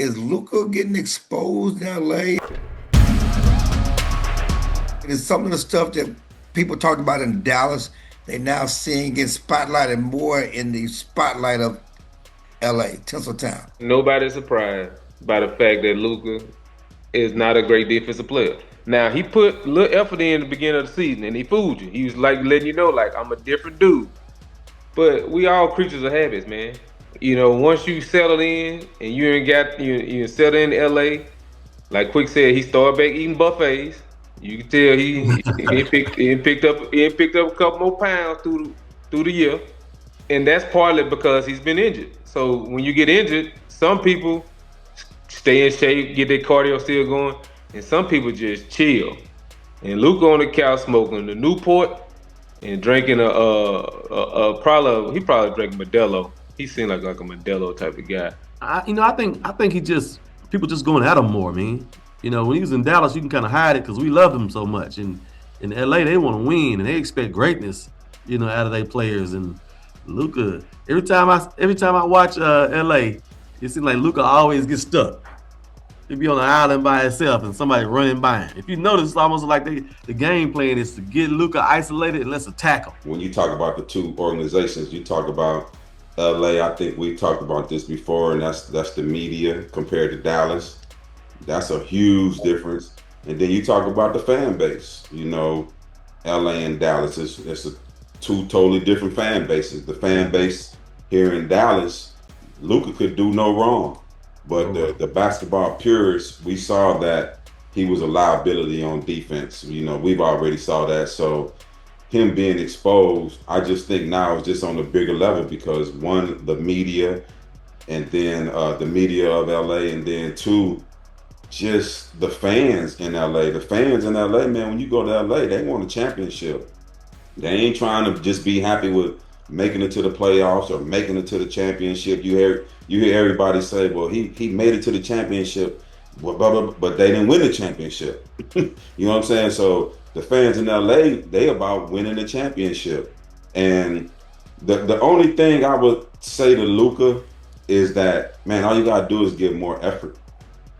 Is Luka getting exposed in LA? Is some of the stuff that people talked about in Dallas, they now seeing get spotlighted more in the spotlight of LA, Tinseltown. Nobody's surprised by the fact that Luka is not a great defensive player. Now he put a little effort in the beginning of the season and he fooled you. He was like letting you know, like, I'm a different dude. But we all creatures of habits, man. Once you settle in and you ain't got you settle in LA, like Quick said, he started back eating buffets. You can tell he picked up a couple more pounds through the year, and that's partly because he's been injured. So when you get injured, some people stay in shape, get their cardio still going, and some people just chill. And Luke on the couch smoking the Newport and drinking he probably drank Modelo. He seemed like a Modelo type of guy. I think he just people just going at him more, man. When he was in Dallas, you can kind of hide it because we love him so much. And in LA, they want to win and they expect greatness, out of their players. And Luka, every time I watch LA, it seems like Luka always gets stuck. He'd be on an island by himself and somebody running by him. If you notice, it's almost like the game plan is to get Luka isolated and let's attack him. When you talk about the two organizations, you talk about LA. I think we talked about this before, and that's the media compared to Dallas. That's a huge difference. And then you talk about the fan base. LA and Dallas it's two totally different fan bases. The fan base here in Dallas, Luka could do no wrong. But the basketball purists, we saw that he was a liability on defense. We've already saw that. So him being exposed, I just think now it's just on a bigger level because one, the media, and then the media of LA, and then two, just the fans in LA. The fans in LA, man, when you go to LA, they want a championship. They ain't trying to just be happy with making it to the playoffs or making it to the championship. You hear everybody say, well, he made it to the championship, blah, blah, blah, but they didn't win the championship. You know what I'm saying? So the fans in LA, they about winning the championship. And the only thing I would say to Luka is that, man, all you gotta do is give more effort.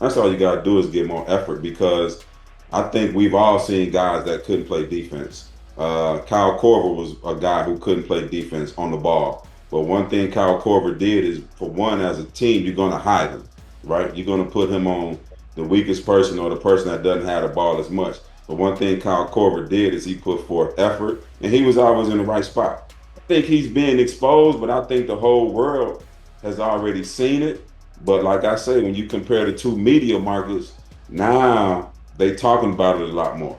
That's all you gotta do is give more effort, because I think we've all seen guys that couldn't play defense. Kyle Korver was a guy who couldn't play defense on the ball. But one thing Kyle Korver did is, for one, as a team, you're going to hide him, right? You're going to put him on the weakest person or the person that doesn't have the ball as much. But one thing Kyle Korver did is he put forth effort, and he was always in the right spot. I think he's being exposed, but I think the whole world has already seen it. But like I say, when you compare the two media markets, now they talking about it a lot more.